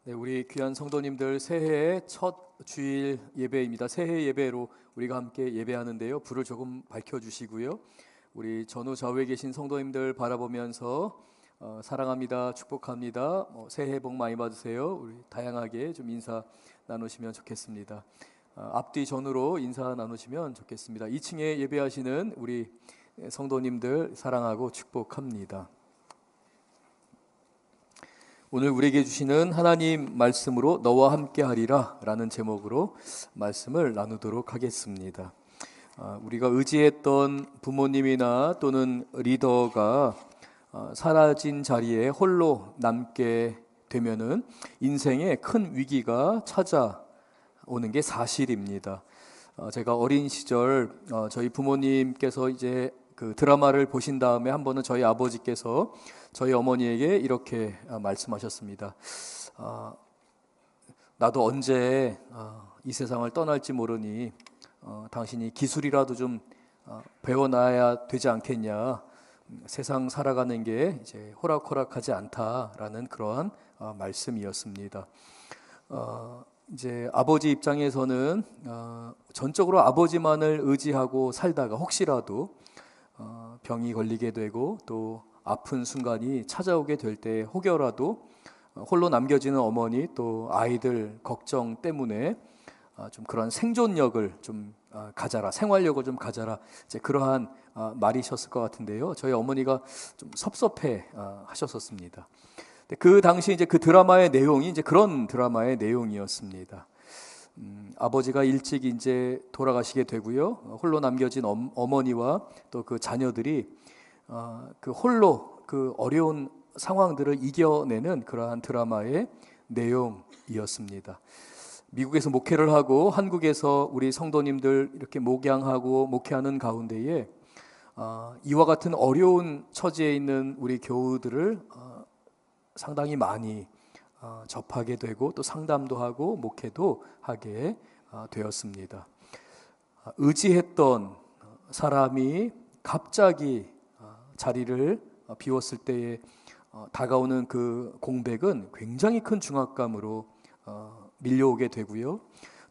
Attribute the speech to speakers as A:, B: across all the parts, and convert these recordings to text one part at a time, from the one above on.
A: 네, 우리 귀한 성도님들 새해 첫 주일 예배입니다. 새해 예배로 우리가 함께 예배하는데요. 불을 조금 밝혀주시고요. 우리 전후 좌우에 계신 성도님들 바라보면서 사랑합니다, 축복합니다, 새해 복 많이 받으세요. 우리 다양하게 좀 인사 나누시면 좋겠습니다. 앞뒤 전후로 인사 나누시면 좋겠습니다. 2층에 예배하시는 우리 성도님들 사랑하고 축복합니다. 오늘 우리에게 주시는 하나님 말씀으로 너와 함께 하리라 라는 제목으로 말씀을 나누도록 하겠습니다. 우리가 의지했던 부모님이나 또는 리더가 사라진 자리에 홀로 남게 되면은 인생에 큰 위기가 찾아오는 게 사실입니다. 제가 어린 시절 저희 부모님께서 이제 그 드라마를 보신 다음에 한 번은 저희 아버지께서 저희 어머니에게 이렇게 말씀하셨습니다. 나도 언제 이 세상을 떠날지 모르니 당신이 기술이라도 좀 배워놔야 되지 않겠냐. 세상 살아가는 게 이제 호락호락하지 않다라는 그러한 말씀이었습니다. 이제 아버지 입장에서는 전적으로 아버지만을 의지하고 살다가 혹시라도 병이 걸리게 되고 또 아픈 순간이 찾아오게 될 때 혹여라도 홀로 남겨지는 어머니 또 아이들 걱정 때문에 좀 그런 생존력을 좀 가져라, 생활력을 좀 가져라, 이제 그러한 말이셨을 것 같은데요. 저희 어머니가 좀 섭섭해 하셨었습니다. 그 당시 이제 그 드라마의 내용이 이제 그런 드라마의 내용이었습니다. 아버지가 일찍 이제 돌아가시게 되고요. 홀로 남겨진 어머니와 또 그 자녀들이 그 홀로 그 어려운 상황들을 이겨내는 그러한 드라마의 내용이었습니다. 미국에서 목회를 하고 한국에서 우리 성도님들 이렇게 목양하고 목회하는 가운데에 이와 같은 어려운 처지에 있는 우리 교우들을 상당히 많이 접하게 되고 또 상담도 하고 목회도 하게 되었습니다. 의지했던 사람이 갑자기 자리를 비웠을 때에 다가오는 그 공백은 굉장히 큰 중압감으로 밀려오게 되고요.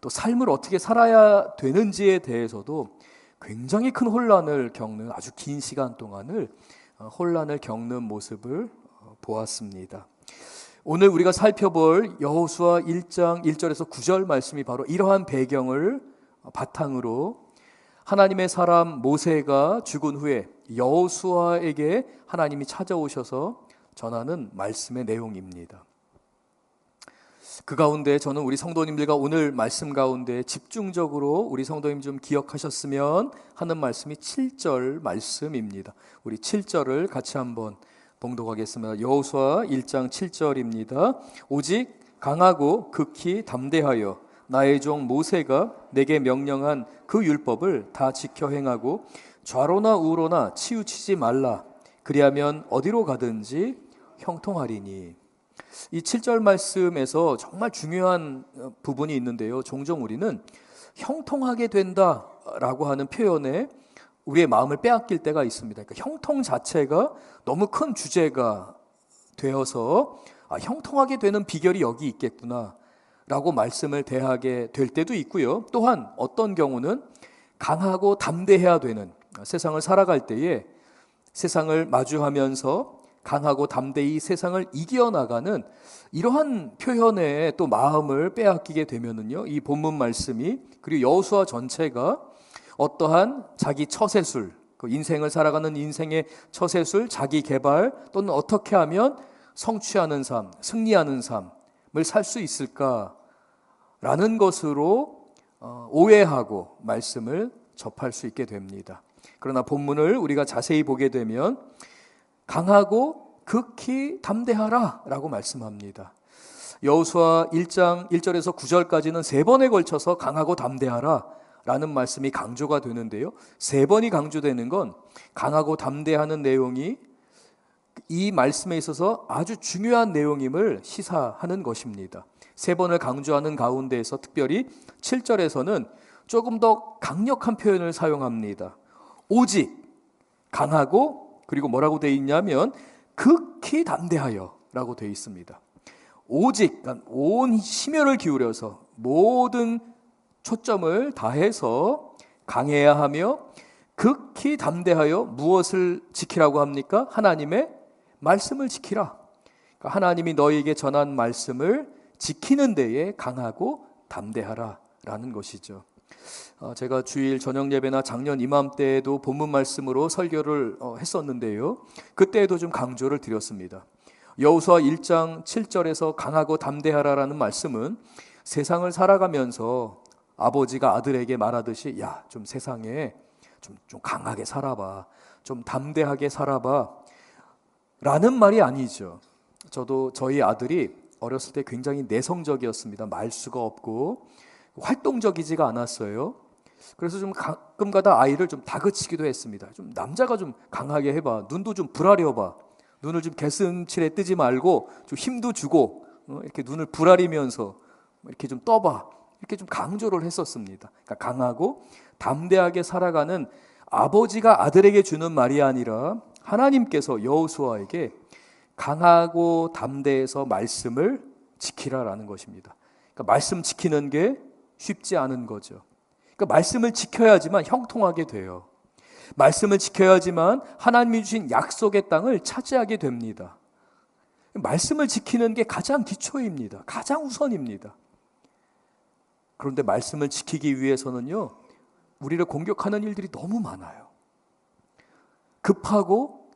A: 또 삶을 어떻게 살아야 되는지에 대해서도 굉장히 큰 혼란을 겪는, 아주 긴 시간 동안을 혼란을 겪는 모습을 보았습니다. 오늘 우리가 살펴볼 여호수아 1장 1절에서 9절 말씀이 바로 이러한 배경을 바탕으로 하나님의 사람 모세가 죽은 후에 여호수아에게 하나님이 찾아오셔서 전하는 말씀의 내용입니다. 그 가운데 저는 우리 성도님들과 오늘 말씀 가운데 집중적으로 우리 성도님 좀 기억하셨으면 하는 말씀이 7절 말씀입니다. 우리 7절을 같이 한번 봉독하겠습니다. 여호수아 1장 7절입니다. 오직 강하고 극히 담대하여 나의 종 모세가 내게 명령한 그 율법을 다 지켜 행하고 좌로나 우로나 치우치지 말라. 그리하면 어디로 가든지 형통하리니. 이 7절 말씀에서 정말 중요한 부분이 있는데요. 종종 우리는 형통하게 된다라고 하는 표현에 우리의 마음을 빼앗길 때가 있습니다. 그러니까 형통 자체가 너무 큰 주제가 되어서 형통하게 되는 비결이 여기 있겠구나 라고 말씀을 대하게 될 때도 있고요. 또한 어떤 경우는 강하고 담대해야 되는, 세상을 살아갈 때에 세상을 마주하면서 강하고 담대히 세상을 이겨나가는 이러한 표현에 또 마음을 빼앗기게 되면은요, 이 본문 말씀이 그리고 여호수아 전체가 어떠한 자기 처세술, 그 인생을 살아가는 인생의 처세술, 자기 개발 또는 어떻게 하면 성취하는 삶, 승리하는 삶을 살 수 있을까라는 것으로 오해하고 말씀을 접할 수 있게 됩니다. 그러나 본문을 우리가 자세히 보게 되면 강하고 극히 담대하라 라고 말씀합니다. 여호수아 1장 1절에서 9절까지는 3번에 걸쳐서 강하고 담대하라 라는 말씀이 강조가 되는데요. 3번이 강조되는 건 강하고 담대하는 내용이 이 말씀에 있어서 아주 중요한 내용임을 시사하는 것입니다. 3번을 강조하는 가운데에서 특별히 7절에서는 조금 더 강력한 표현을 사용합니다. 오직 강하고 그리고 뭐라고 되어 있냐면 극히 담대하여 라고 되어 있습니다. 오직 온 심혈을 기울여서 모든 초점을 다해서 강해야 하며 극히 담대하여 무엇을 지키라고 합니까? 하나님의 말씀을 지키라. 그러니까 하나님이 너희에게 전한 말씀을 지키는 데에 강하고 담대하라 라는 것이죠. 제가 주일 저녁 예배나 작년 이맘때에도 본문 말씀으로 설교를 했었는데요, 그때에도 좀 강조를 드렸습니다. 여호수아 1장 7절에서 강하고 담대하라라는 말씀은 세상을 살아가면서 아버지가 아들에게 말하듯이 야, 좀 세상에 좀 강하게 살아봐, 좀 담대하게 살아봐 라는 말이 아니죠. 저도 저희 아들이 어렸을 때 굉장히 내성적이었습니다. 말수가 없고 활동적이지가 않았어요. 그래서 좀 가끔가다 아이를 좀 다그치기도 했습니다. 좀 남자가 좀 강하게 해봐, 눈도 좀 부라려봐, 눈을 좀 개슴칠에 뜨지 말고 좀 힘도 주고 이렇게 눈을 부라리면서 이렇게 좀 떠봐, 이렇게 좀 강조를 했었습니다. 그러니까 강하고 담대하게 살아가는 아버지가 아들에게 주는 말이 아니라 하나님께서 여호수아에게 강하고 담대해서 말씀을 지키라라는 것입니다. 그러니까 말씀 지키는 게 쉽지 않은 거죠. 그러니까 말씀을 지켜야지만 형통하게 돼요. 말씀을 지켜야지만 하나님이 주신 약속의 땅을 차지하게 됩니다. 말씀을 지키는 게 가장 기초입니다. 가장 우선입니다. 그런데 말씀을 지키기 위해서는요, 우리를 공격하는 일들이 너무 많아요. 급하고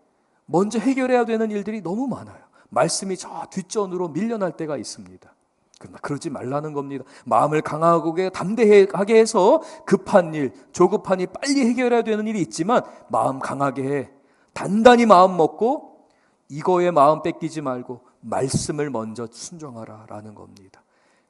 A: 먼저 해결해야 되는 일들이 너무 많아요. 말씀이 저 뒷전으로 밀려날 때가 있습니다. 그러나 그러지 말라는 겁니다. 마음을 강하고 담대하게 해서 급한 일, 조급한 일, 빨리 해결해야 되는 일이 있지만 마음 강하게 해. 단단히 마음 먹고 이거에 마음 뺏기지 말고 말씀을 먼저 순종하라라는 겁니다.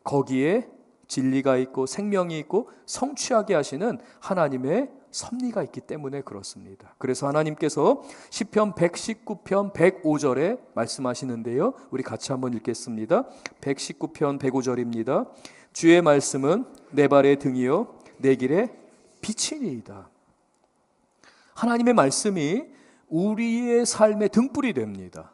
A: 거기에 진리가 있고 생명이 있고 성취하게 하시는 하나님의 섭리가 있기 때문에 그렇습니다. 그래서 하나님께서 시편 119편 105절에 말씀하시는데요, 우리 같이 한번 읽겠습니다. 119편 105절입니다. 주의 말씀은 내 발의 등이요 내 길의 빛이니이다. 하나님의 말씀이 우리의 삶의 등불이 됩니다.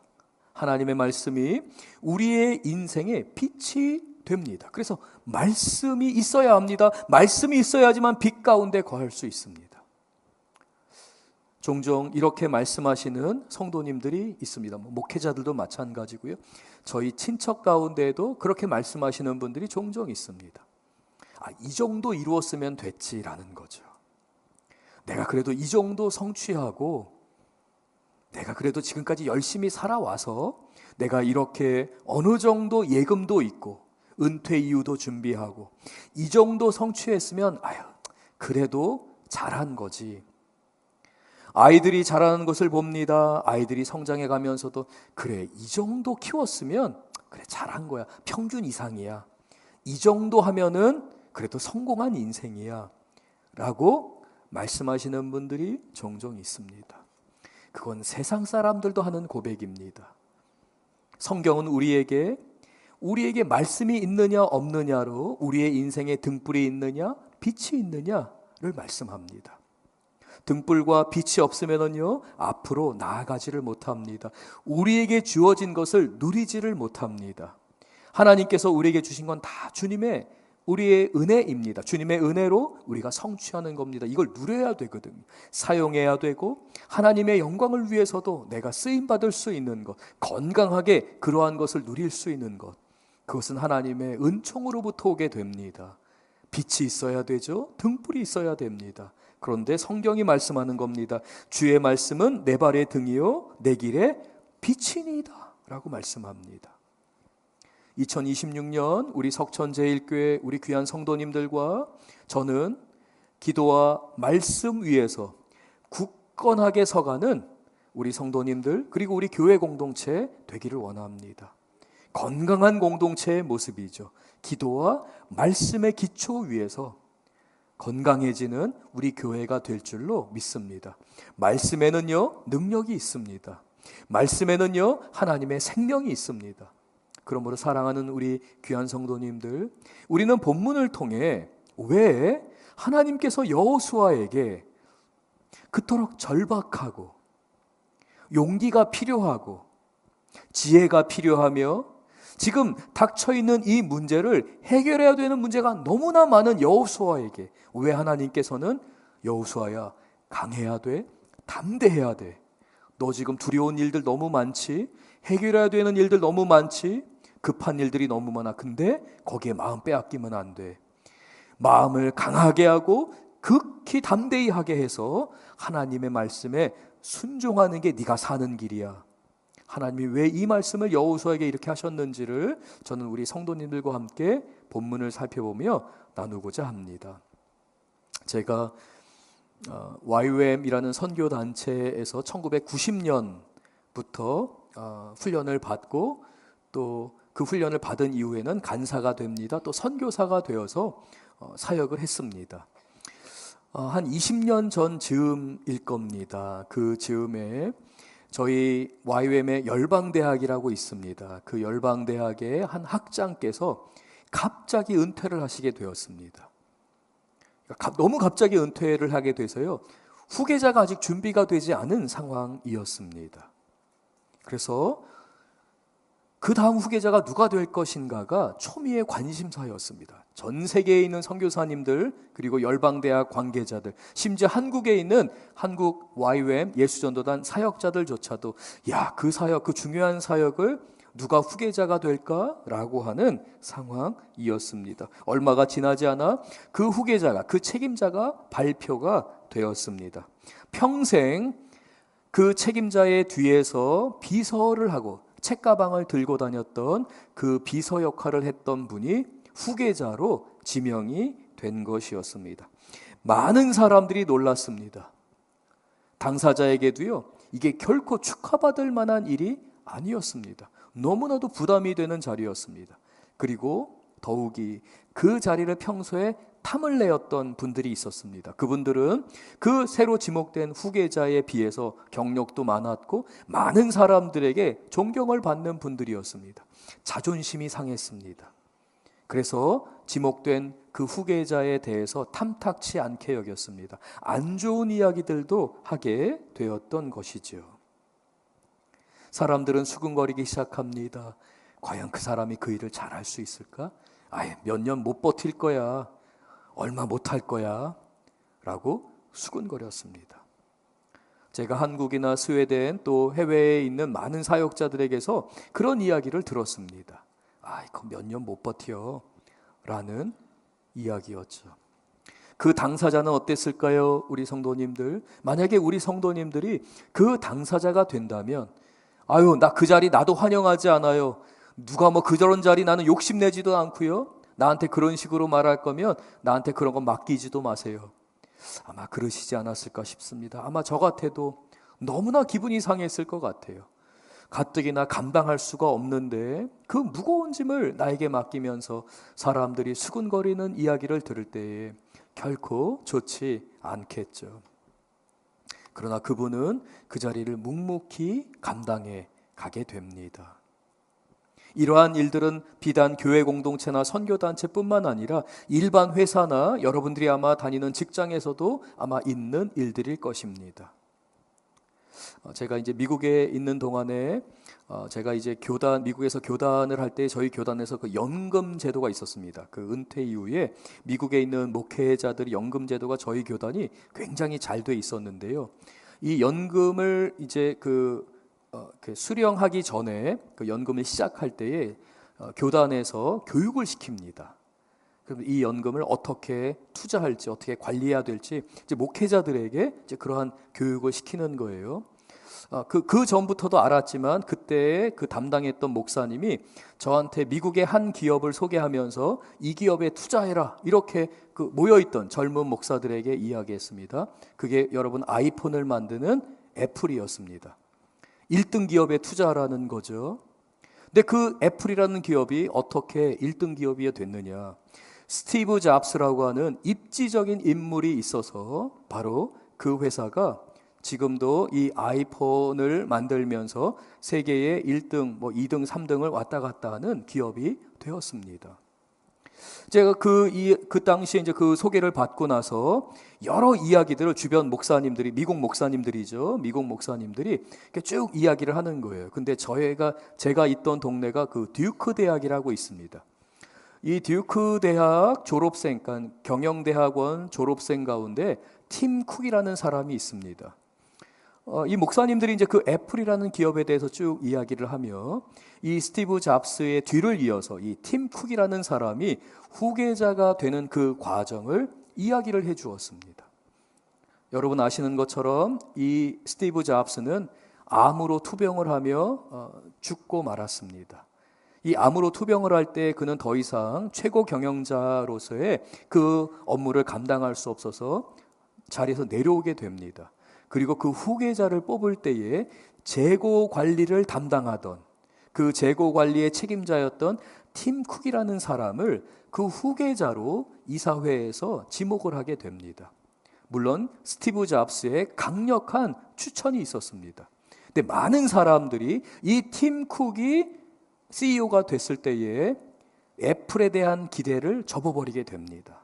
A: 하나님의 말씀이 우리의 인생의 빛이 됩니다. 그래서 말씀이 있어야 합니다. 말씀이 있어야지만 빛 가운데 거할 수 있습니다. 종종 이렇게 말씀하시는 성도님들이 있습니다. 목회자들도 마찬가지고요. 저희 친척 가운데에도 그렇게 말씀하시는 분들이 종종 있습니다. 이 정도 이루었으면 됐지라는 거죠. 내가 그래도 이 정도 성취하고 내가 그래도 지금까지 열심히 살아와서 내가 이렇게 어느 정도 예금도 있고 은퇴 이후도 준비하고 이 정도 성취했으면 그래도 잘한 거지. 아이들이 자라는 것을 봅니다. 아이들이 성장해 가면서도 그래, 이 정도 키웠으면 그래, 잘한 거야. 평균 이상이야. 이 정도 하면은 그래도 성공한 인생이야 라고 말씀하시는 분들이 종종 있습니다. 그건 세상 사람들도 하는 고백입니다. 성경은 우리에게 말씀이 있느냐 없느냐로 우리의 인생에 등불이 있느냐 빛이 있느냐를 말씀합니다. 등불과 빛이 없으면요 앞으로 나아가지를 못합니다. 우리에게 주어진 것을 누리지를 못합니다. 하나님께서 우리에게 주신 건 다 우리의 은혜입니다. 주님의 은혜로 우리가 성취하는 겁니다. 이걸 누려야 되거든요. 사용해야 되고 하나님의 영광을 위해서도 내가 쓰임받을 수 있는 것, 건강하게 그러한 것을 누릴 수 있는 것, 그것은 하나님의 은총으로부터 오게 됩니다. 빛이 있어야 되죠. 등불이 있어야 됩니다. 그런데 성경이 말씀하는 겁니다. 주의 말씀은 내 발의 등이요 내 길의 빛이니이다 라고 말씀합니다. 2026년 우리 석천제일교회 우리 귀한 성도님들과 저는 기도와 말씀 위에서 굳건하게 서가는 우리 성도님들 그리고 우리 교회 공동체 되기를 원합니다. 건강한 공동체의 모습이죠. 기도와 말씀의 기초 위에서 건강해지는 우리 교회가 될 줄로 믿습니다. 말씀에는요 능력이 있습니다. 말씀에는요 하나님의 생명이 있습니다. 그러므로 사랑하는 우리 귀한 성도님들, 우리는 본문을 통해 왜 하나님께서 여호수아에게 그토록 절박하고 용기가 필요하고 지혜가 필요하며 지금 닥쳐있는 이 문제를 해결해야 되는 문제가 너무나 많은 여호수아에게, 왜 하나님께서는 여호수아야 강해야 돼, 담대해야 돼, 너 지금 두려운 일들 너무 많지, 해결해야 되는 일들 너무 많지, 급한 일들이 너무 많아. 근데 거기에 마음 빼앗기면 안 돼. 마음을 강하게 하고 극히 담대히 하게 해서 하나님의 말씀에 순종하는 게 네가 사는 길이야. 하나님이 왜 이 말씀을 여호수아에게 이렇게 하셨는지를 저는 우리 성도님들과 함께 본문을 살펴보며 나누고자 합니다. 제가 YWAM이라는 선교단체에서 1990년부터 훈련을 받고 또 그 훈련을 받은 이후에는 간사가 됩니다. 또 선교사가 되어서 사역을 했습니다. 한 20년 전 즈음일 겁니다. 그 즈음에 저희 YWAM의 열방대학이라고 있습니다. 그 열방대학의 한 학장께서 갑자기 은퇴를 하시게 되었습니다. 너무 갑자기 은퇴를 하게 돼서요, 후계자가 아직 준비가 되지 않은 상황이었습니다. 그래서 그 다음 후계자가 누가 될 것인가가 초미의 관심사였습니다. 전 세계에 있는 선교사님들, 그리고 열방대학 관계자들, 심지어 한국에 있는 한국 YWAM 예수전도단 사역자들조차도 야, 그 사역, 그 중요한 사역을 누가 후계자가 될까라고 하는 상황이었습니다. 얼마가 지나지 않아 그 후계자가, 그 책임자가 발표가 되었습니다. 평생 그 책임자의 뒤에서 비서를 하고 책가방을 들고 다녔던 그 비서 역할을 했던 분이 후계자로 지명이 된 것이었습니다. 많은 사람들이 놀랐습니다. 당사자에게도요, 이게 결코 축하받을 만한 일이 아니었습니다. 너무나도 부담이 되는 자리였습니다. 그리고 더욱이 그 자리를 평소에 탐을 내었던 분들이 있었습니다. 그분들은 그 새로 지목된 후계자에 비해서 경력도 많았고 많은 사람들에게 존경을 받는 분들이었습니다. 자존심이 상했습니다. 그래서 지목된 그 후계자에 대해서 탐탁치 않게 여겼습니다. 안 좋은 이야기들도 하게 되었던 것이죠. 사람들은 수근거리기 시작합니다. 과연 그 사람이 그 일을 잘할 수 있을까? 아예 몇 년 못 버틸 거야. 얼마 못할 거야 라고 수근거렸습니다. 제가 한국이나 스웨덴 또 해외에 있는 많은 사역자들에게서 그런 이야기를 들었습니다. 이거 몇 년 못 버텨 라는 이야기였죠. 그 당사자는 어땠을까요? 우리 성도님들, 만약에 우리 성도님들이 그 당사자가 된다면, 나 그 자리 나도 환영하지 않아요. 누가 그런 자리 나는 욕심내지도 않고요, 나한테 그런 식으로 말할 거면 나한테 그런 거 맡기지도 마세요. 아마 그러시지 않았을까 싶습니다. 아마 저 같아도 너무나 기분이 상했을 것 같아요. 가뜩이나 감당할 수가 없는데 그 무거운 짐을 나에게 맡기면서 사람들이 수근거리는 이야기를 들을 때에 결코 좋지 않겠죠. 그러나 그분은 그 자리를 묵묵히 감당해 가게 됩니다. 이러한 일들은 비단 교회 공동체나 선교단체뿐만 아니라 일반 회사나 여러분들이 아마 다니는 직장에서도 아마 있는 일들일 것입니다. 제가 이제 미국에 있는 동안에 제가 이제 미국에서 교단을 할 때 저희 교단에서 그 연금 제도가 있었습니다. 그 은퇴 이후에 미국에 있는 목회자들의 연금 제도가 저희 교단이 굉장히 잘 돼 있었는데요. 이 연금을 이제 수령하기 전에 그 연금을 시작할 때에 교단에서 교육을 시킵니다. 그럼 이 연금을 어떻게 투자할지, 어떻게 관리해야 될지 이제 목회자들에게 이제 그러한 교육을 시키는 거예요. 그 전부터도 알았지만 그때 그 담당했던 목사님이 저한테 미국의 한 기업을 소개하면서 이 기업에 투자해라 이렇게 그 모여있던 젊은 목사들에게 이야기했습니다. 그게 여러분 아이폰을 만드는 애플이었습니다. 1등 기업에 투자하라는 거죠. 근데 그 애플이라는 기업이 어떻게 1등 기업이 됐느냐? 스티브 잡스라고 하는 입지적인 인물이 있어서 바로 그 회사가 지금도 이 아이폰을 만들면서 세계의 1등, 2등, 3등을 왔다 갔다 하는 기업이 되었습니다. 제가 그 당시에 이제 그 소개를 받고 나서 여러 이야기들을 주변 목사님들이, 미국 목사님들이죠. 미국 목사님들이 이렇게 쭉 이야기를 하는 거예요. 근데 제가 있던 동네가 그 듀크 대학이라고 있습니다. 이 듀크 대학 졸업생, 그러니까 경영대학원 졸업생 가운데 팀 쿡이라는 사람이 있습니다. 이 목사님들이 이제 그 애플이라는 기업에 대해서 쭉 이야기를 하며 이 스티브 잡스의 뒤를 이어서 이 팀 쿡이라는 사람이 후계자가 되는 그 과정을 이야기를 해 주었습니다. 여러분 아시는 것처럼 이 스티브 잡스는 암으로 투병을 하며 죽고 말았습니다. 이 암으로 투병을 할 때 그는 더 이상 최고 경영자로서의 그 업무를 감당할 수 없어서 자리에서 내려오게 됩니다. 그리고 그 후계자를 뽑을 때에 재고 관리를 담당하던 그 재고 관리의 책임자였던 팀 쿡이라는 사람을 그 후계자로 이사회에서 지목을 하게 됩니다. 물론 스티브 잡스의 강력한 추천이 있었습니다. 근데 많은 사람들이 이 팀 쿡이 CEO가 됐을 때에 애플에 대한 기대를 접어버리게 됩니다.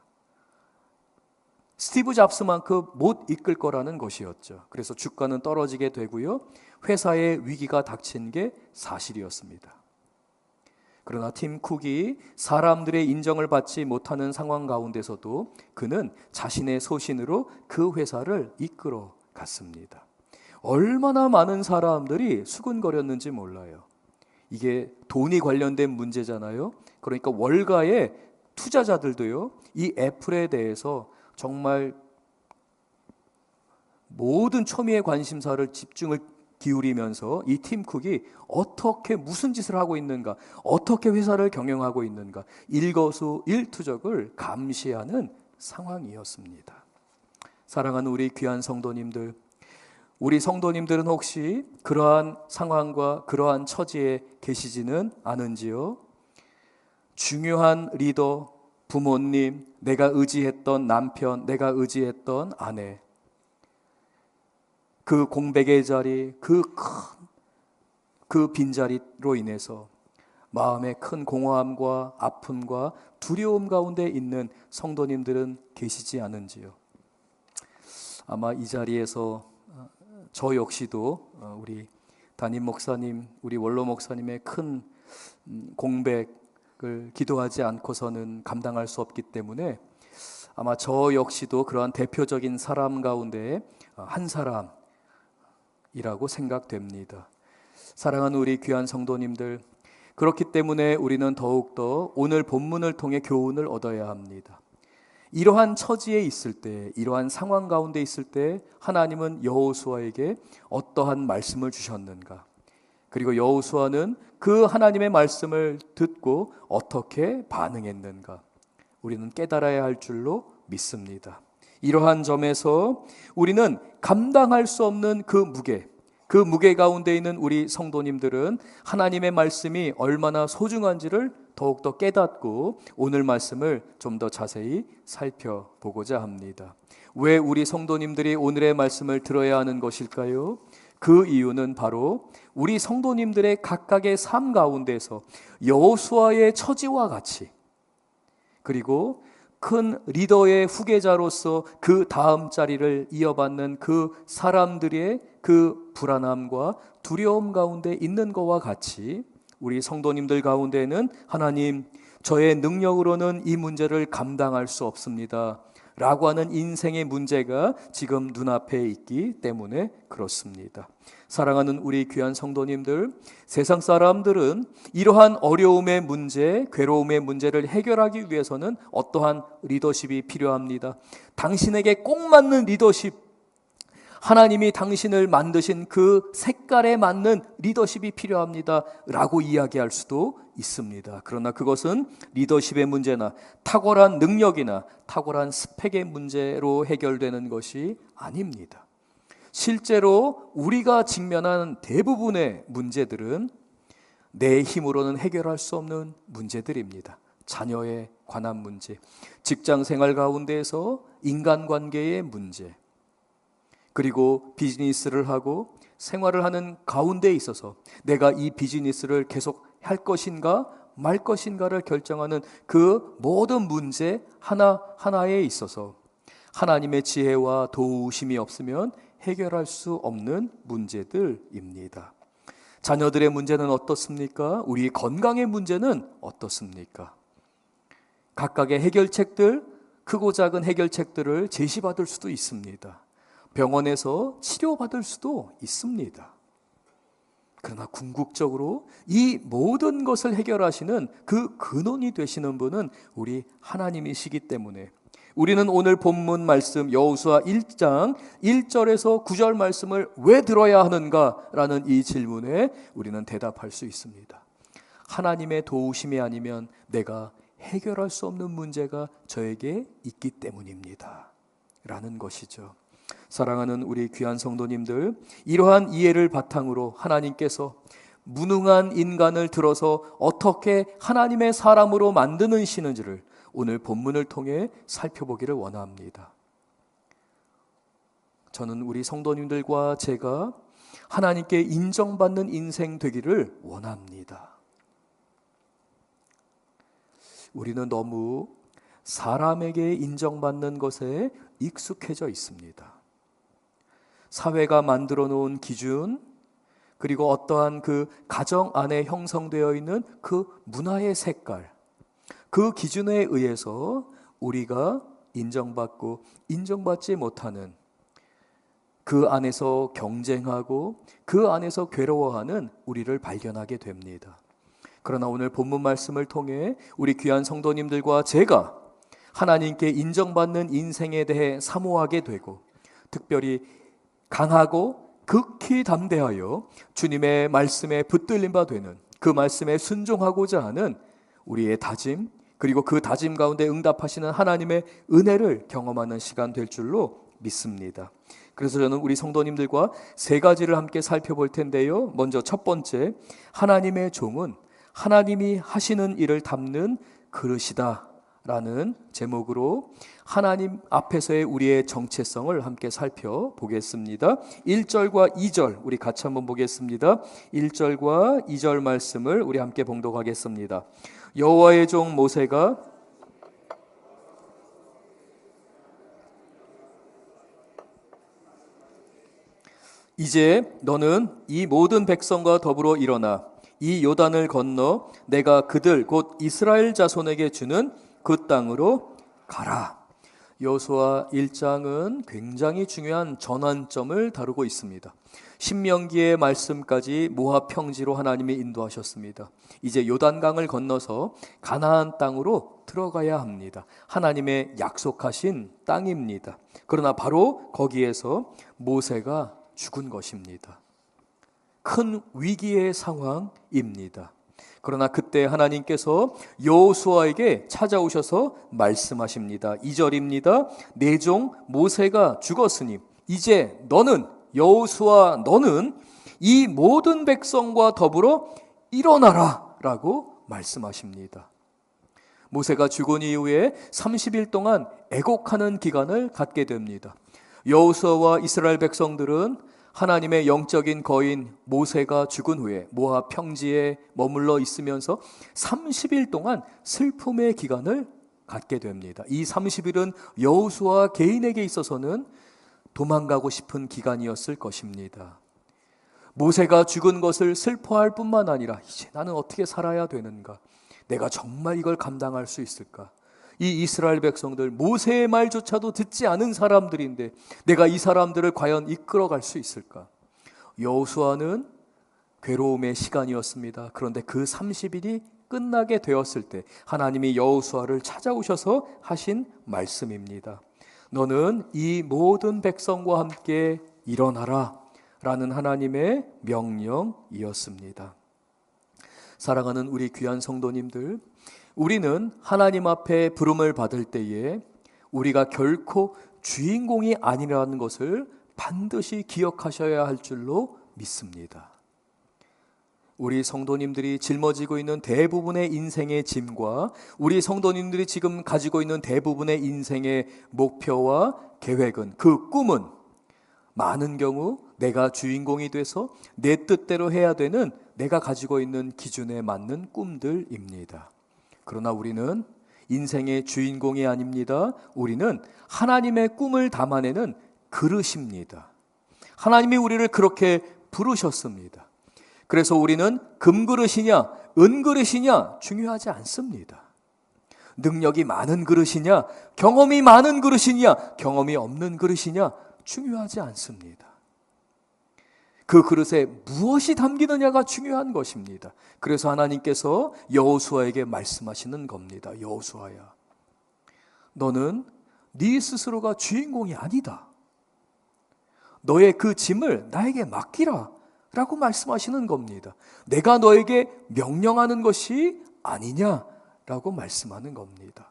A: 스티브 잡스만큼 못 이끌 거라는 것이었죠. 그래서 주가는 떨어지게 되고요. 회사에 위기가 닥친 게 사실이었습니다. 그러나 팀 쿡이 사람들의 인정을 받지 못하는 상황 가운데서도 그는 자신의 소신으로 그 회사를 이끌어 갔습니다. 얼마나 많은 사람들이 수군거렸는지 몰라요. 이게 돈이 관련된 문제잖아요. 그러니까 월가의 투자자들도요, 이 애플에 대해서 정말 모든 초미의 관심사를 집중을 기울이면서 이 팀 쿡이 어떻게 무슨 짓을 하고 있는가, 어떻게 회사를 경영하고 있는가, 일거수일투족을 감시하는 상황이었습니다. 사랑하는 우리 귀한 성도님들, 우리 성도님들은 혹시 그러한 상황과 그러한 처지에 계시지는 않은지요? 중요한 리더, 부모님, 내가 의지했던 남편, 내가 의지했던 아내, 그 공백의 자리, 그 빈자리로 인해서 마음에 큰 공허함과 아픔과 두려움 가운데 있는 성도님들은 계시지 않은지요? 아마 이 자리에서 저 역시도 우리 담임 목사님, 우리 원로 목사님의 큰 공백을 기도하지 않고서는 감당할 수 없기 때문에 아마 저 역시도 그러한 대표적인 사람 가운데 한 사람이라고 생각됩니다. 사랑하는 우리 귀한 성도님들, 그렇기 때문에 우리는 더욱더 오늘 본문을 통해 교훈을 얻어야 합니다. 이러한 처지에 있을 때, 이러한 상황 가운데 있을 때 하나님은 여호수아에게 어떠한 말씀을 주셨는가? 그리고 여호수아는 그 하나님의 말씀을 듣고 어떻게 반응했는가? 우리는 깨달아야 할 줄로 믿습니다. 이러한 점에서 우리는 감당할 수 없는 그 무게 가운데 있는 우리 성도님들은 하나님의 말씀이 얼마나 소중한지를 더욱더 깨닫고 오늘 말씀을 좀 더 자세히 살펴보고자 합니다. 왜 우리 성도님들이 오늘의 말씀을 들어야 하는 것일까요? 그 이유는 바로 우리 성도님들의 각각의 삶 가운데서 여호수아의 처지와 같이, 그리고 큰 리더의 후계자로서 그 다음 자리를 이어받는 그 사람들의 그 불안함과 두려움 가운데 있는 것과 같이 우리 성도님들 가운데는 하나님, 저의 능력으로는 이 문제를 감당할 수 없습니다 라고 하는 인생의 문제가 지금 눈앞에 있기 때문에 그렇습니다. 사랑하는 우리 귀한 성도님들, 세상 사람들은 이러한 어려움의 문제, 괴로움의 문제를 해결하기 위해서는 어떠한 리더십이 필요합니다. 당신에게 꼭 맞는 리더십, 하나님이 당신을 만드신 그 색깔에 맞는 리더십이 필요합니다 라고 이야기할 수도 있습니다. 그러나 그것은 리더십의 문제나 탁월한 능력이나 탁월한 스펙의 문제로 해결되는 것이 아닙니다. 실제로 우리가 직면한 대부분의 문제들은 내 힘으로는 해결할 수 없는 문제들입니다. 자녀에 관한 문제, 직장 생활 가운데에서 인간관계의 문제, 그리고 비즈니스를 하고 생활을 하는 가운데 있어서 내가 이 비즈니스를 계속 할 것인가 말 것인가를 결정하는 그 모든 문제 하나하나에 있어서 하나님의 지혜와 도우심이 없으면 해결할 수 없는 문제들입니다. 자녀들의 문제는 어떻습니까? 우리 건강의 문제는 어떻습니까? 각각의 해결책들, 크고 작은 해결책들을 제시받을 수도 있습니다. 병원에서 치료받을 수도 있습니다. 그러나 궁극적으로 이 모든 것을 해결하시는 그 근원이 되시는 분은 우리 하나님이시기 때문에 우리는 오늘 본문 말씀 여호수아 1장 1절에서 9절 말씀을 왜 들어야 하는가라는 이 질문에 우리는 대답할 수 있습니다. 하나님의 도우심이 아니면 내가 해결할 수 없는 문제가 저에게 있기 때문입니다 라는 것이죠. 사랑하는 우리 귀한 성도님들, 이러한 이해를 바탕으로 하나님께서 무능한 인간을 들어서 어떻게 하나님의 사람으로 만드는 시는지를 오늘 본문을 통해 살펴보기를 원합니다. 저는 우리 성도님들과 제가 하나님께 인정받는 인생 되기를 원합니다. 우리는 너무 사람에게 인정받는 것에 익숙해져 있습니다. 사회가 만들어 놓은 기준, 그리고 어떠한 그 가정 안에 형성되어 있는 그 문화의 색깔, 그 기준에 의해서 우리가 인정받고 인정받지 못하는, 그 안에서 경쟁하고 그 안에서 괴로워하는 우리를 발견하게 됩니다. 그러나 오늘 본문 말씀을 통해 우리 귀한 성도님들과 제가 하나님께 인정받는 인생에 대해 사모하게 되고, 특별히 강하고 극히 담대하여 주님의 말씀에 붙들림 바 되는, 그 말씀에 순종하고자 하는 우리의 다짐, 그리고 그 다짐 가운데 응답하시는 하나님의 은혜를 경험하는 시간 될 줄로 믿습니다. 그래서 저는 우리 성도님들과 세 가지를 함께 살펴볼 텐데요. 먼저 첫 번째, 하나님의 종은 하나님이 하시는 일을 담는 그릇이다 라는 제목으로 하나님 앞에서의 우리의 정체성을 함께 살펴보겠습니다. 1절과 2절 우리 같이 한번 보겠습니다. 1절과 2절 말씀을 우리 함께 봉독하겠습니다. 여호와의 종 모세가 이제 너는 이 모든 백성과 더불어 일어나 이 요단을 건너 내가 그들 곧 이스라엘 자손에게 주는 그 땅으로 가라. 여호수아 1장은 굉장히 중요한 전환점을 다루고 있습니다. 신명기의 말씀까지 모압 평지로 하나님이 인도하셨습니다. 이제 요단강을 건너서 가나안 땅으로 들어가야 합니다. 하나님의 약속하신 땅입니다. 그러나 바로 거기에서 모세가 죽은 것입니다. 큰 위기의 상황입니다. 그러나 그때 하나님께서 여호수아에게 찾아오셔서 말씀하십니다. 2절입니다. 내 종 모세가 죽었으니 이제 너는, 여호수아 너는 이 모든 백성과 더불어 일어나라 라고 말씀하십니다. 모세가 죽은 이후에 30일 동안 애곡하는 기간을 갖게 됩니다. 여호수아와 이스라엘 백성들은 하나님의 영적인 거인 모세가 죽은 후에 모압 평지에 머물러 있으면서 30일 동안 슬픔의 기간을 갖게 됩니다. 이 30일은 여호수아 개인에게 있어서는 도망가고 싶은 기간이었을 것입니다. 모세가 죽은 것을 슬퍼할 뿐만 아니라 이제 나는 어떻게 살아야 되는가? 내가 정말 이걸 감당할 수 있을까? 이 이스라엘 백성들 모세의 말조차도 듣지 않은 사람들인데 내가 이 사람들을 과연 이끌어갈 수 있을까? 여호수아는 괴로움의 시간이었습니다. 그런데 그 30일이 끝나게 되었을 때 하나님이 여호수아를 찾아오셔서 하신 말씀입니다. 너는 이 모든 백성과 함께 일어나라 라는 하나님의 명령이었습니다. 사랑하는 우리 귀한 성도님들, 우리는 하나님 앞에 부름을 받을 때에 우리가 결코 주인공이 아니라는 것을 반드시 기억하셔야 할 줄로 믿습니다. 우리 성도님들이 짊어지고 있는 대부분의 인생의 짐과 우리 성도님들이 지금 가지고 있는 대부분의 인생의 목표와 계획은, 그 꿈은 많은 경우 내가 주인공이 돼서 내 뜻대로 해야 되는 내가 가지고 있는 기준에 맞는 꿈들입니다. 그러나 우리는 인생의 주인공이 아닙니다. 우리는 하나님의 꿈을 담아내는 그릇입니다. 하나님이 우리를 그렇게 부르셨습니다. 그래서 우리는 금그릇이냐 은그릇이냐 중요하지 않습니다. 능력이 많은 그릇이냐 경험이 많은 그릇이냐 경험이 없는 그릇이냐 중요하지 않습니다. 그 그릇에 무엇이 담기느냐가 중요한 것입니다. 그래서 하나님께서 여호수아에게 말씀하시는 겁니다. 여호수아야, 너는 네 스스로가 주인공이 아니다. 너의 그 짐을 나에게 맡기라 라고 말씀하시는 겁니다. 내가 너에게 명령하는 것이 아니냐라고 말씀하는 겁니다.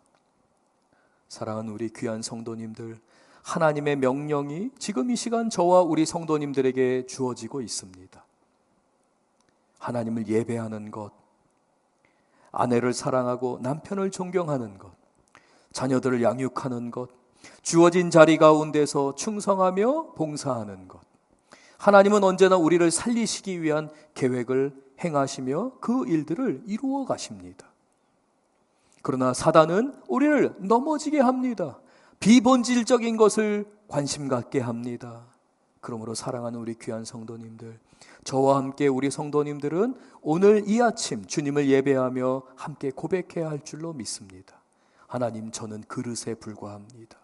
A: 사랑하는 우리 귀한 성도님들, 하나님의 명령이 지금 이 시간 저와 우리 성도님들에게 주어지고 있습니다. 하나님을 예배하는 것, 아내를 사랑하고 남편을 존경하는 것, 자녀들을 양육하는 것, 주어진 자리 가운데서 충성하며 봉사하는 것. 하나님은 언제나 우리를 살리시기 위한 계획을 행하시며 그 일들을 이루어 가십니다. 그러나 사단은 우리를 넘어지게 합니다. 비본질적인 것을 관심 갖게 합니다. 그러므로 사랑하는 우리 귀한 성도님들, 저와 함께 우리 성도님들은 오늘 이 아침 주님을 예배하며 함께 고백해야 할 줄로 믿습니다. 하나님, 저는 그릇에 불과합니다.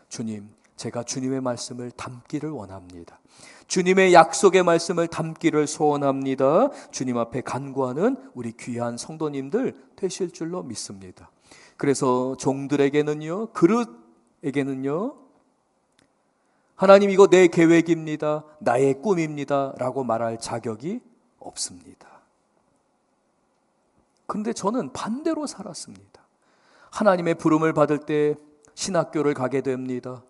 A: 주님, 제가 주님의 말씀을 담기를 원합니다. 주님의 약속의 말씀을 담기를 소원합니다. 주님 앞에 간구하는 우리 귀한 성도님들 되실 줄로 믿습니다. 그래서 종들에게는요, 그릇에게는요, 하나님 이거 내 계획입니다, 나의 꿈입니다 라고 말할 자격이 없습니다. 그런데 저는 반대로 살았습니다. 하나님의 부름을 받을 때 신학교를 가게 됩니다.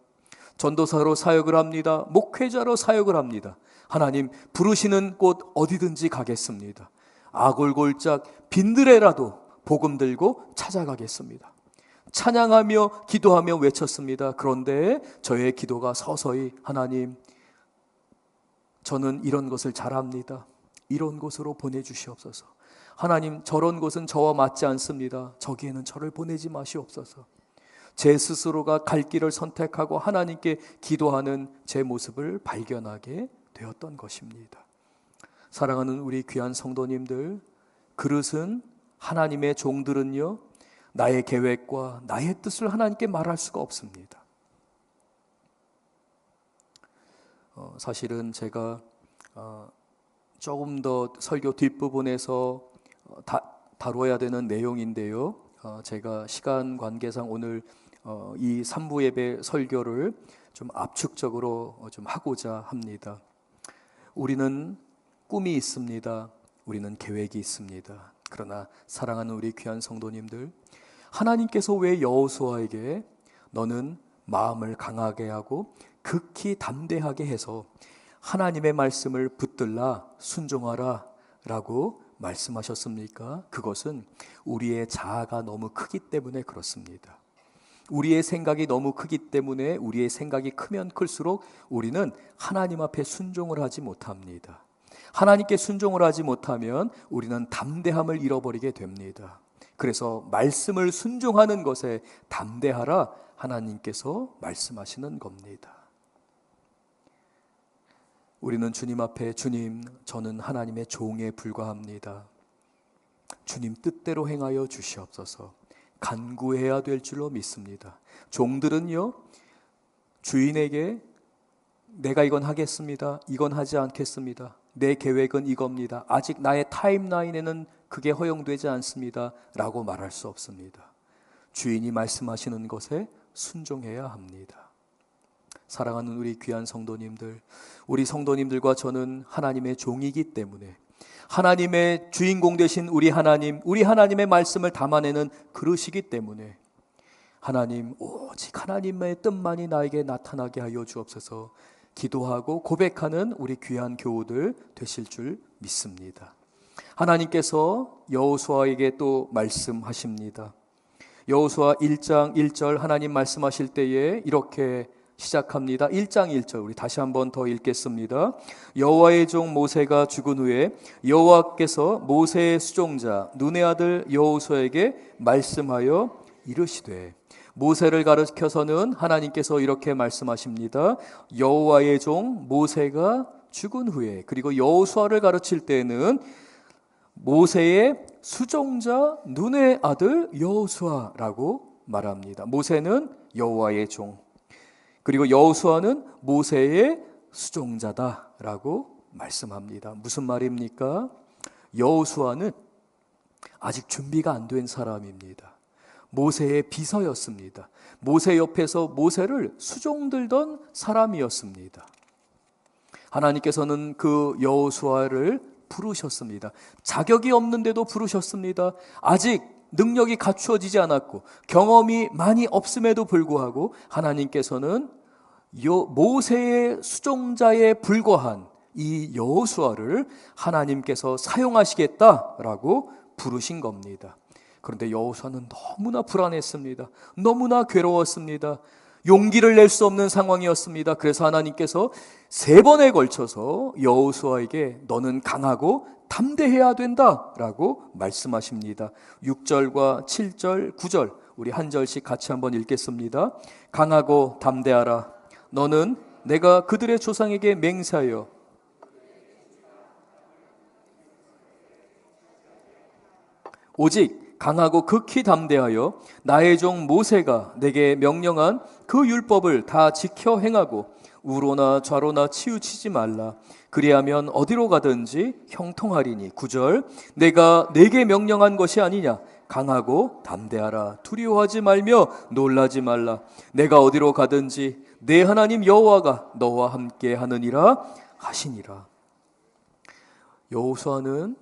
A: 전도사로 사역을 합니다. 목회자로 사역을 합니다. 하나님 부르시는 곳 어디든지 가겠습니다. 아골골짝 빈들에라도 복음 들고 찾아가겠습니다. 찬양하며 기도하며 외쳤습니다. 그런데 저의 기도가 서서히, 하나님, 저는 이런 것을 잘합니다. 이런 곳으로 보내주시옵소서. 하나님, 저런 곳은 저와 맞지 않습니다. 저기에는 저를 보내지 마시옵소서. 제 스스로가 갈 길을 선택하고 하나님께 기도하는 제 모습을 발견하게 되었던 것입니다. 사랑하는 우리 귀한 성도님들, 그릇은, 하나님의 종들은요, 나의 계획과 나의 뜻을 하나님께 말할 수가 없습니다. 사실은 제가 조금 더 설교 뒷부분에서 다뤄야 되는 내용인데요, 제가 시간 관계상 오늘 이 3부 예배 설교를 좀 압축적으로 좀 하고자 합니다. 우리는 꿈이 있습니다. 우리는 계획이 있습니다. 그러나 사랑하는 우리 귀한 성도님들, 하나님께서 왜 여호수아에게 너는 마음을 강하게 하고 극히 담대하게 해서 하나님의 말씀을 붙들라, 순종하라 라고 말씀하셨습니까? 그것은 우리의 자아가 너무 크기 때문에 그렇습니다. 우리의 생각이 너무 크기 때문에, 우리의 생각이 크면 클수록 우리는 하나님 앞에 순종을 하지 못합니다. 하나님께 순종을 하지 못하면 우리는 담대함을 잃어버리게 됩니다. 그래서 말씀을 순종하는 것에 담대하라 하나님께서 말씀하시는 겁니다. 우리는 주님 앞에, 주님, 저는 하나님의 종에 불과합니다. 주님 뜻대로 행하여 주시옵소서 간구해야 될 줄로 믿습니다. 종들은요, 주인에게 내가 이건 하겠습니다, 이건 하지 않겠습니다, 내 계획은 이겁니다, 아직 나의 타임라인에는 그게 허용되지 않습니다 라고 말할 수 없습니다. 주인이 말씀하시는 것에 순종해야 합니다. 사랑하는 우리 귀한 성도님들, 우리 성도님들과 저는 하나님의 종이기 때문에 하나님의 주인공 되신 우리 하나님의 말씀을 담아내는 그릇이기 때문에 하나님, 오직 하나님의 뜻만이 나에게 나타나게 하여 주옵소서 기도하고 고백하는 우리 귀한 교우들 되실 줄 믿습니다. 하나님께서 여호수아에게 또 말씀하십니다. 여호수아 1장 1절 하나님 말씀하실 때에 이렇게 시작합니다. 1장 1절 우리 다시 한번 더 읽겠습니다. 여호와의 종 모세가 죽은 후에 여호와께서 모세의 수종자 눈의 아들 여호수아에게 말씀하여 이르시되, 모세를 가르쳐서는 하나님께서 이렇게 말씀하십니다. 여호와의 종 모세가 죽은 후에, 그리고 여호수아를 가르칠 때는 모세의 수종자 눈의 아들 여호수아라고 말합니다. 모세는 여호와의 종, 그리고 여호수아는 모세의 수종자다라고 말씀합니다. 무슨 말입니까? 여호수아는 아직 준비가 안 된 사람입니다. 모세의 비서였습니다. 모세 옆에서 모세를 수종들던 사람이었습니다. 하나님께서는 그 여호수아를 부르셨습니다. 자격이 없는데도 부르셨습니다. 아직 능력이 갖추어지지 않았고 경험이 많이 없음에도 불구하고 하나님께서는 모세의 수종자에 불과한 이 여호수아를 하나님께서 사용하시겠다라고 부르신 겁니다. 그런데 여호수아는 너무나 불안했습니다. 너무나 괴로웠습니다. 용기를 낼 수 없는 상황이었습니다. 그래서 하나님께서 3번에 걸쳐서 여호수아에게 너는 강하고 담대해야 된다라고 말씀하십니다. 6절과 7절, 9절 우리 한 절씩 같이 한번 읽겠습니다. 강하고 담대하라. 너는 내가 그들의 조상에게 맹세하여 오직 강하고 극히 담대하여 나의 종 모세가 내게 명령한 그 율법을 다 지켜 행하고 우로나 좌로나 치우치지 말라. 그리하면 어디로 가든지 형통하리니. 9절 내가 내게 명령한 것이 아니냐. 강하고 담대하라. 두려워하지 말며 놀라지 말라. 내가 어디로 가든지 내 하나님 여호와가 너와 함께 하느니라 하시니라. 여호수아는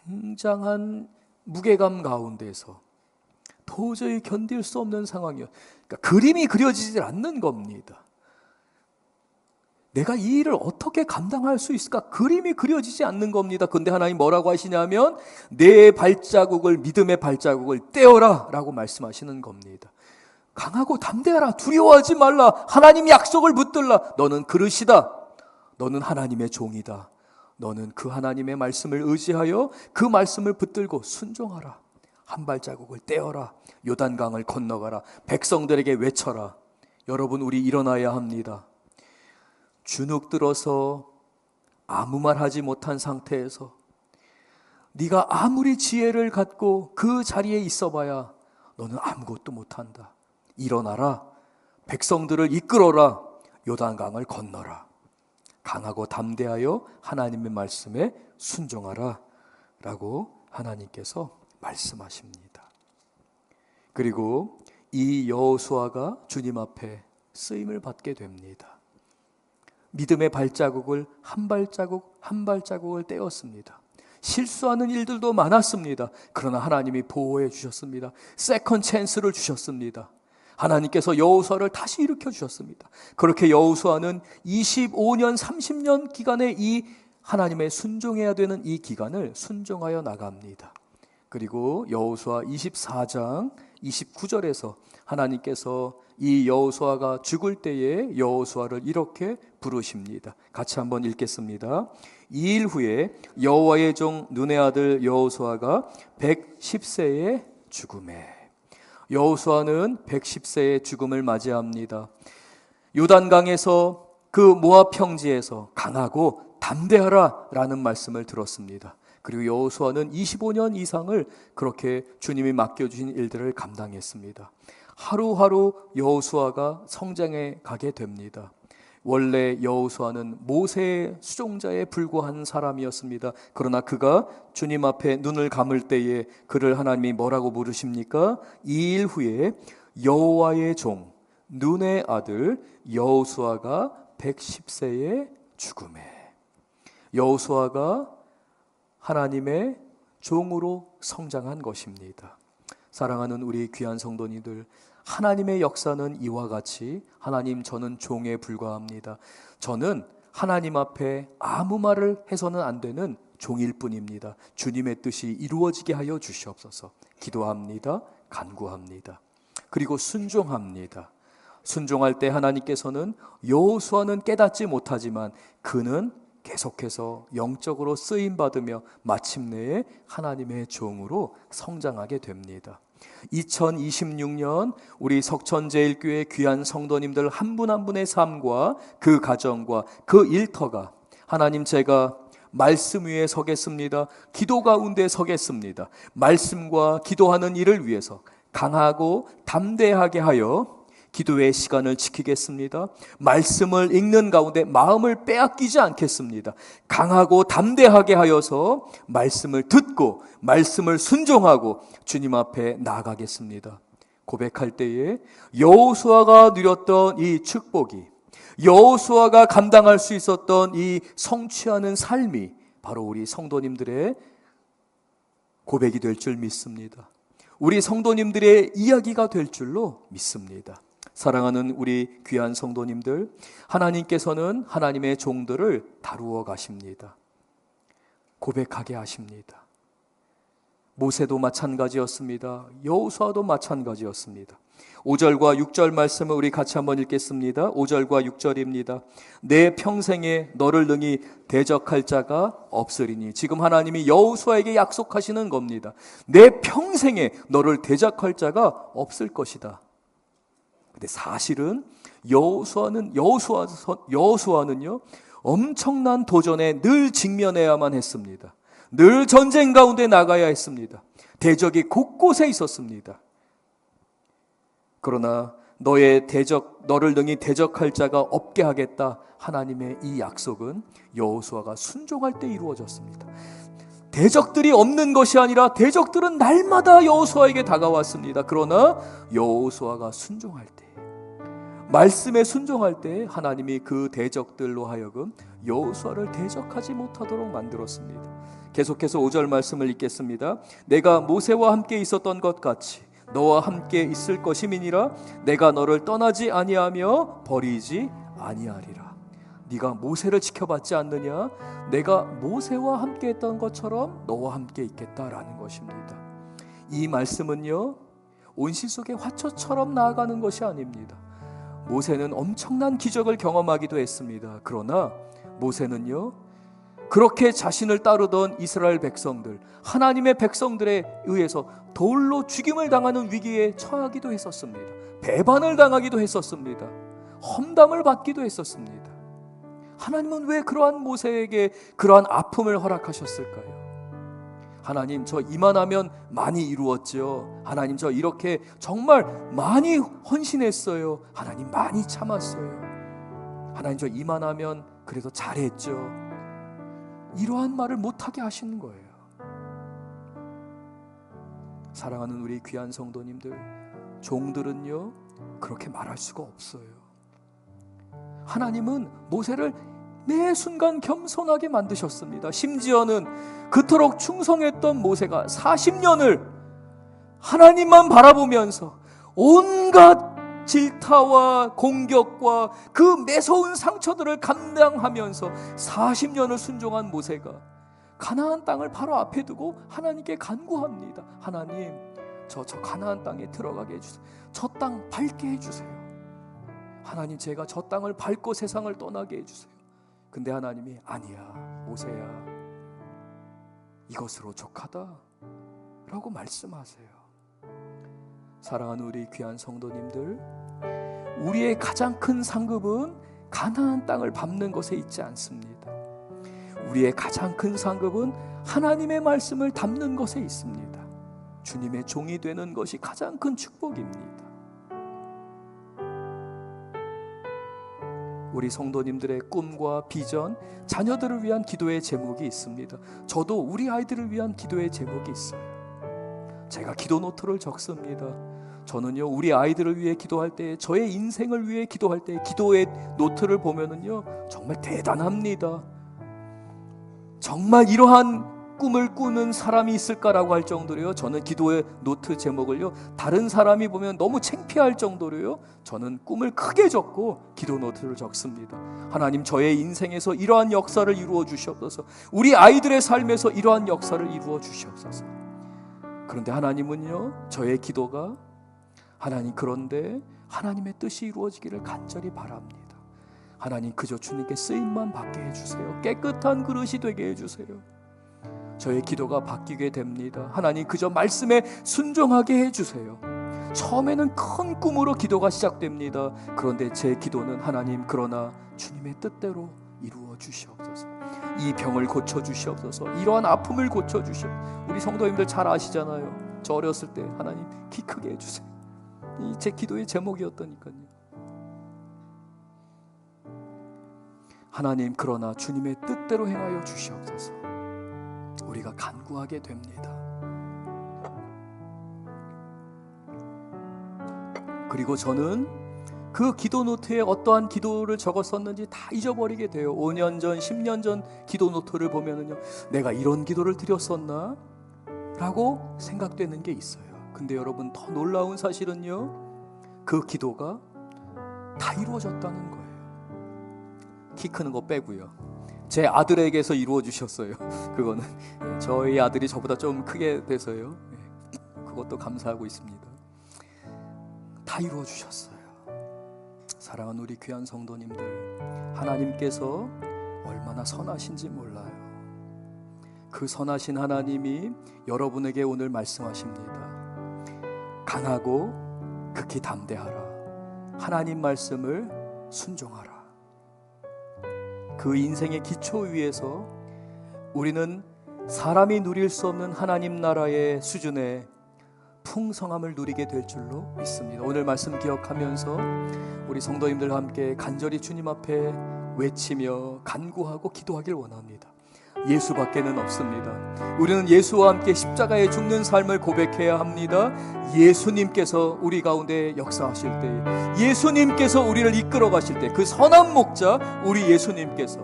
A: 굉장한 무게감 가운데서 도저히 견딜 수 없는 상황이요. 그러니까 그림이 그려지지 않는 겁니다. 내가 이 일을 어떻게 감당할 수 있을까? 그림이 그려지지 않는 겁니다. 근데 하나님 뭐라고 하시냐면 내 발자국을, 믿음의 발자국을 떼어라 라고 말씀하시는 겁니다. 강하고 담대하라. 두려워하지 말라. 하나님 약속을 붙들라. 너는 그릇이다. 너는 하나님의 종이다. 너는 그 하나님의 말씀을 의지하여 그 말씀을 붙들고 순종하라. 한 발자국을 떼어라. 요단강을 건너가라. 백성들에게 외쳐라. 여러분, 우리 일어나야 합니다. 주눅 들어서 아무 말 하지 못한 상태에서 네가 아무리 지혜를 갖고 그 자리에 있어봐야 너는 아무것도 못한다. 일어나라. 백성들을 이끌어라. 요단강을 건너라. 강하고 담대하여 하나님의 말씀에 순종하라 라고 하나님께서 말씀하십니다. 그리고 이 여호수아가 주님 앞에 쓰임을 받게 됩니다. 믿음의 발자국을 한 발자국 한 발자국을 떼었습니다. 실수하는 일들도 많았습니다. 그러나 하나님이 보호해 주셨습니다. 세컨 찬스를 주셨습니다. 하나님께서 여호수아를 다시 일으켜 주셨습니다. 그렇게 여호수아는 25년, 30년 기간의 이 하나님의 순종해야 되는 이 기간을 순종하여 나갑니다. 그리고 여호수아 24장 29절에서 하나님께서 이 여호수아가 죽을 때에 여호수아를 이렇게 부르십니다. 같이 한번 읽겠습니다. 2일 후에 여호와의 종 눈의 아들 여호수아가 110세의 죽음에. 여호수아는 110세의 죽음을 맞이합니다. 요단강에서 그 모압 평지에서 강하고 담대하라 라는 말씀을 들었습니다. 그리고 여호수아는 25년 이상을 그렇게 주님이 맡겨주신 일들을 감당했습니다. 하루하루 여호수아가 성장해 가게 됩니다. 원래 여호수아는 모세의 수종자에 불과한 사람이었습니다. 그러나 그가 주님 앞에 눈을 감을 때에 그를 하나님이 뭐라고 부르십니까? 2일 후에 여호와의 종 눈의 아들 여호수아가 110세의 죽음에. 여호수아가 하나님의 종으로 성장한 것입니다. 사랑하는 우리 귀한 성도님들, 하나님의 역사는 이와 같이 하나님 저는 종에 불과합니다. 저는 하나님 앞에 아무 말을 해서는 안 되는 종일 뿐입니다. 주님의 뜻이 이루어지게 하여 주시옵소서. 기도합니다. 간구합니다. 그리고 순종합니다. 순종할 때 하나님께서는 여호수아는 깨닫지 못하지만 그는 계속해서 영적으로 쓰임받으며 마침내 하나님의 종으로 성장하게 됩니다. 2026년 우리 석천제일교회 귀한 성도님들 한 분 한 분의 삶과 그 가정과 그 일터가 하나님, 제가 말씀 위에 서겠습니다. 기도 가운데 서겠습니다. 말씀과 기도하는 일을 위해서 강하고 담대하게 하여 기도의 시간을 지키겠습니다. 말씀을 읽는 가운데 마음을 빼앗기지 않겠습니다. 강하고 담대하게 하여서 말씀을 듣고 말씀을 순종하고 주님 앞에 나아가겠습니다. 고백할 때에 여호수아가 누렸던 이 축복이, 여호수아가 감당할 수 있었던 이 성취하는 삶이 바로 우리 성도님들의 고백이 될 줄 믿습니다. 우리 성도님들의 이야기가 될 줄로 믿습니다. 사랑하는 우리 귀한 성도님들, 하나님께서는 하나님의 종들을 다루어 가십니다. 고백하게 하십니다. 모세도 마찬가지였습니다. 여호수아도 마찬가지였습니다. 5절과 6절 말씀을 우리 같이 한번 읽겠습니다. 5절과 6절입니다. 내 평생에 너를 능히 대적할 자가 없으리니. 지금 하나님이 여호수아에게 약속하시는 겁니다. 내 평생에 너를 대적할 자가 없을 것이다. 근데 사실은 여호수아는요 엄청난 도전에 늘 직면해야만 했습니다. 늘 전쟁 가운데 나가야 했습니다. 대적이 곳곳에 있었습니다. 그러나 너를 능히 대적할 자가 없게 하겠다, 하나님의 이 약속은 여호수아가 순종할 때 이루어졌습니다. 대적들이 없는 것이 아니라 대적들은 날마다 여호수아에게 다가왔습니다. 그러나 여호수아가 순종할 때, 말씀에 순종할 때 하나님이 그 대적들로 하여금 여호수아를 대적하지 못하도록 만들었습니다. 계속해서 5절 말씀을 읽겠습니다. 내가 모세와 함께 있었던 것 같이 너와 함께 있을 것임이니라. 내가 너를 떠나지 아니하며 버리지 아니하리라. 네가 모세를 지켜봤지 않느냐? 내가 모세와 함께 했던 것처럼 너와 함께 있겠다라는 것입니다. 이 말씀은요 온실 속의 화초처럼 나아가는 것이 아닙니다. 모세는 엄청난 기적을 경험하기도 했습니다. 그러나 모세는요 그렇게 자신을 따르던 이스라엘 백성들, 하나님의 백성들에 의해서 돌로 죽임을 당하는 위기에 처하기도 했었습니다. 배반을 당하기도 했었습니다. 험담을 받기도 했었습니다. 하나님은 왜 그러한 모세에게 그러한 아픔을 허락하셨을까요? 하나님, 저 이만하면 많이 이루었죠. 하나님, 저 이렇게 정말 많이 헌신했어요. 하나님, 많이 참았어요. 하나님, 저 이만하면 그래도 잘했죠. 이러한 말을 못하게 하시는 거예요. 사랑하는 우리 귀한 성도님들, 종들은요 그렇게 말할 수가 없어요. 하나님은 모세를 매 순간 겸손하게 만드셨습니다. 심지어는 그토록 충성했던 모세가 40년을 하나님만 바라보면서 온갖 질타와 공격과 그 매서운 상처들을 감당하면서 40년을 순종한 모세가 가나안 땅을 바로 앞에 두고 하나님께 간구합니다. 하나님, 저 가나안 땅에 들어가게 해주세요. 저 땅 밟게 해주세요. 하나님, 제가 저 땅을 밟고 세상을 떠나게 해주세요. 근데 하나님이 아니야, 모세야, 이것으로 족하다 라고 말씀하세요. 사랑하는 우리 귀한 성도님들, 우리의 가장 큰 상급은 가나안 땅을 밟는 것에 있지 않습니다. 우리의 가장 큰 상급은 하나님의 말씀을 담는 것에 있습니다. 주님의 종이 되는 것이 가장 큰 축복입니다. 우리 성도님들의 꿈과 비전, 자녀들을 위한 기도의 제목이 있습니다. 저도 우리 아이들을 위한 기도의 제목이 있어요. 제가 기도 노트를 적습니다. 저는요 우리 아이들을 위해 기도할 때, 저의 인생을 위해 기도할 때 기도의 노트를 보면은요 정말 대단합니다. 정말 이러한 꿈을 꾸는 사람이 있을까라고 할 정도로요, 저는 기도의 노트 제목을요 다른 사람이 보면 너무 창피할 정도로요 저는 꿈을 크게 적고 기도 노트를 적습니다. 하나님, 저의 인생에서 이러한 역사를 이루어 주시옵소서. 우리 아이들의 삶에서 이러한 역사를 이루어 주시옵소서. 그런데 하나님은요 저의 기도가 하나님, 그런데 하나님의 뜻이 이루어지기를 간절히 바랍니다. 하나님, 그저 주님께 쓰임만 받게 해주세요. 깨끗한 그릇이 되게 해주세요. 저의 기도가 바뀌게 됩니다. 하나님, 그저 말씀에 순종하게 해주세요. 처음에는 큰 꿈으로 기도가 시작됩니다. 그런데 제 기도는 하나님, 그러나 주님의 뜻대로 이루어 주시옵소서. 이 병을 고쳐 주시옵소서. 이러한 아픔을 고쳐 주시옵소서. 우리 성도님들 잘 아시잖아요. 저 어렸을 때 하나님, 키 크게 해주세요. 이 제 기도의 제목이었다니까요. 하나님, 그러나 주님의 뜻대로 행하여 주시옵소서. 우리가 간구하게 됩니다. 그리고 저는 그 기도 노트에 어떠한 기도를 적었었는지 다 잊어버리게 돼요. 5년 전, 10년 전 기도 노트를 보면은요, 내가 이런 기도를 드렸었나? 라고 생각되는 게 있어요. 근데 여러분, 더 놀라운 사실은요, 그 기도가 다 이루어졌다는 거예요. 키 크는 거 빼고요. 제 아들에게서 이루어 주셨어요. 그거는 저희 아들이 저보다 좀 크게 돼서요. 그것도 감사하고 있습니다. 다 이루어 주셨어요. 사랑하는 우리 귀한 성도님들, 하나님께서 얼마나 선하신지 몰라요. 그 선하신 하나님이 여러분에게 오늘 말씀하십니다. 강하고 극히 담대하라. 하나님 말씀을 순종하라. 그 인생의 기초 위에서 우리는 사람이 누릴 수 없는 하나님 나라의 수준의 풍성함을 누리게 될 줄로 믿습니다. 오늘 말씀 기억하면서 우리 성도님들과 함께 간절히 주님 앞에 외치며 간구하고 기도하길 원합니다. 예수밖에는 없습니다. 우리는 예수와 함께 십자가에 죽는 삶을 고백해야 합니다. 예수님께서 우리 가운데 역사하실 때, 예수님께서 우리를 이끌어 가실 때, 그 선한 목자 우리 예수님께서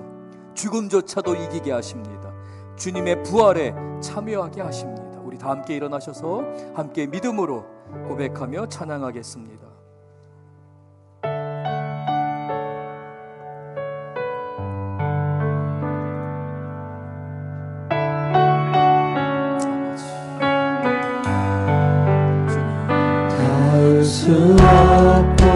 A: 죽음조차도 이기게 하십니다. 주님의 부활에 참여하게 하십니다. 우리 다 함께 일어나셔서 함께 믿음으로 고백하며 찬양하겠습니다.
B: 수 없고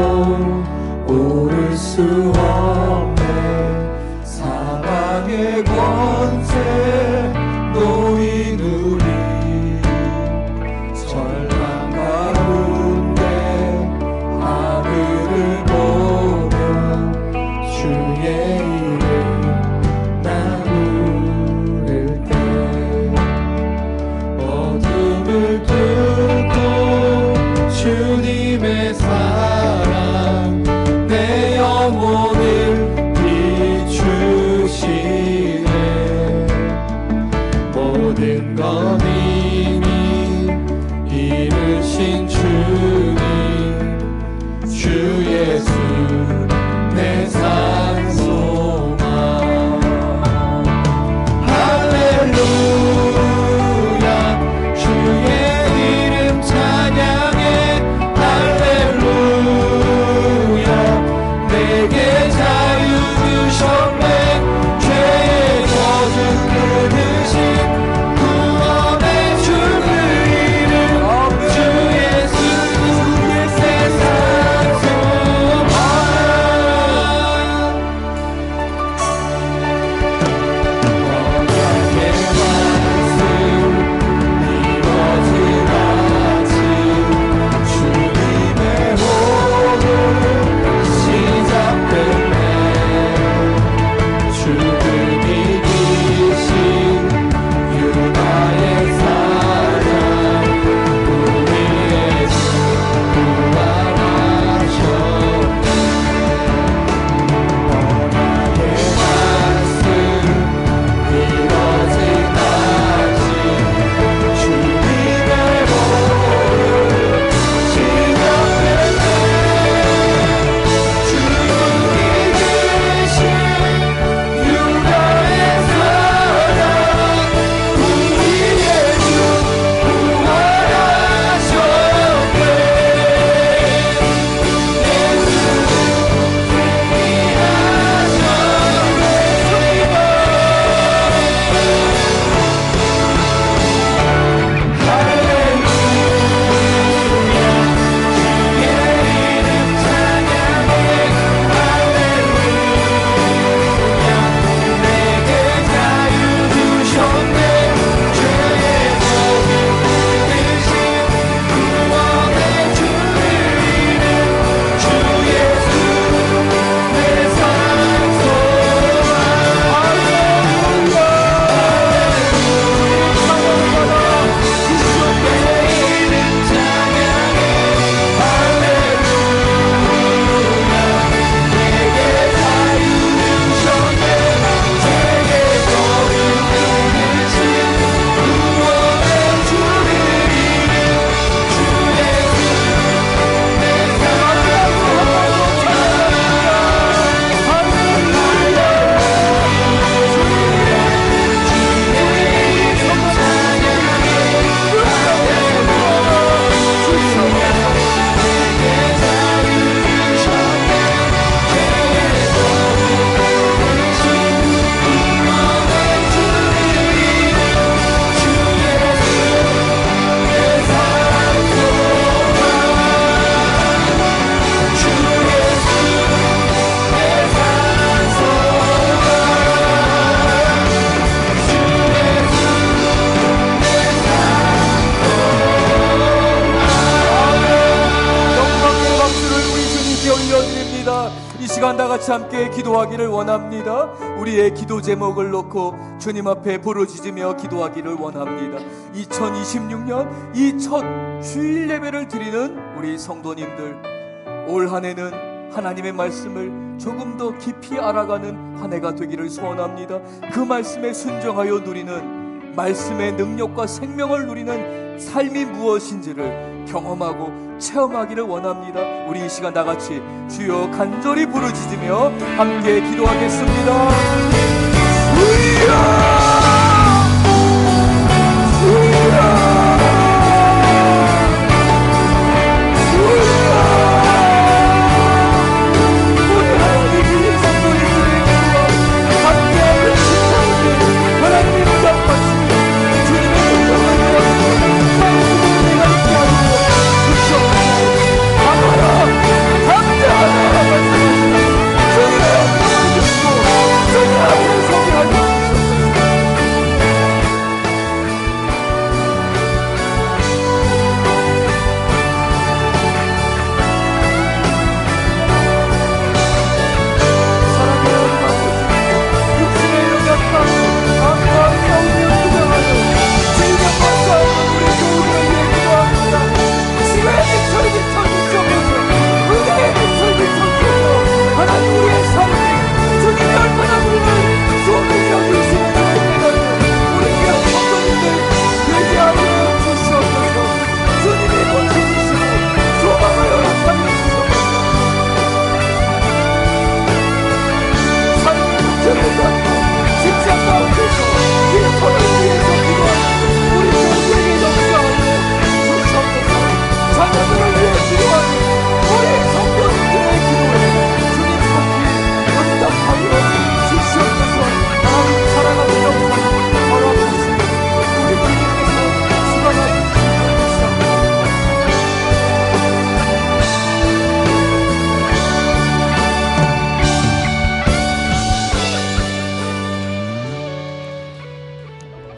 B: 오를 수 없네. 사방의 권세 놓인 우리 절망 가운데 하늘을 보며 주의 이름 나 부를 때 어둠을 뚫고 주님의 삶
A: 이 시간 다 같이 함께 기도하기를 원합니다. 우리의 기도 제목을 놓고 주님 앞에 부르짖으며 기도하기를 원합니다. 2026년 이 첫 주일 예배를 드리는 우리 성도님들, 올 한 해는 하나님의 말씀을 조금 더 깊이 알아가는 한 해가 되기를 소원합니다. 그 말씀에 순종하여 누리는, 말씀의 능력과 생명을 누리는 삶이 무엇인지를 경험하고 체험하기를 원합니다. 우리 이 시간 다같이 주여 간절히 부르짖으며 함께 기도하겠습니다. 주여, 주여,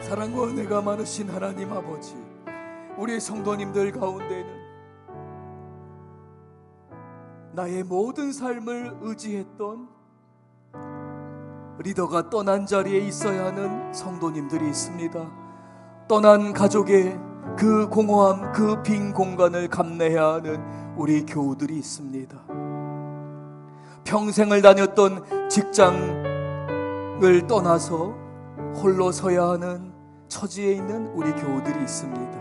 A: 사랑과 은혜가 많으신 하나님 아버지, 우리 성도님들 가운데는 나의 모든 삶을 의지했던 리더가 떠난 자리에 있어야 하는 성도님들이 있습니다. 떠난 가족의 그 공허함, 그 빈 공간을 감내해야 하는 우리 교우들이 있습니다. 평생을 다녔던 직장을 떠나서 홀로 서야 하는 처지에 있는 우리 교우들이 있습니다.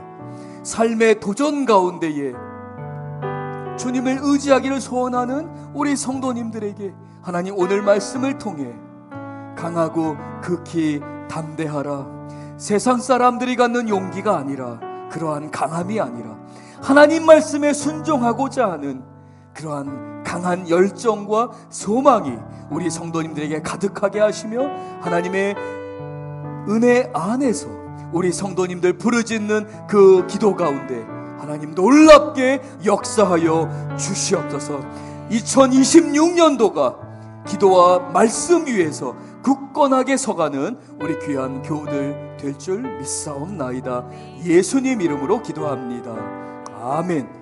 A: 삶의 도전 가운데에 주님을 의지하기를 소원하는 우리 성도님들에게 하나님 오늘 말씀을 통해 강하고 극히 담대하라, 세상 사람들이 갖는 용기가 아니라, 그러한 강함이 아니라 하나님 말씀에 순종하고자 하는 그러한 강한 열정과 소망이 우리 성도님들에게 가득하게 하시며 하나님의 은혜 안에서 우리 성도님들 부르짖는 그 기도 가운데 하나님 놀랍게 역사하여 주시옵소서. 2026년도가 기도와 말씀 위에서 굳건하게 서가는 우리 귀한 교우들 될 줄 믿사옵나이다. 예수님 이름으로 기도합니다. 아멘.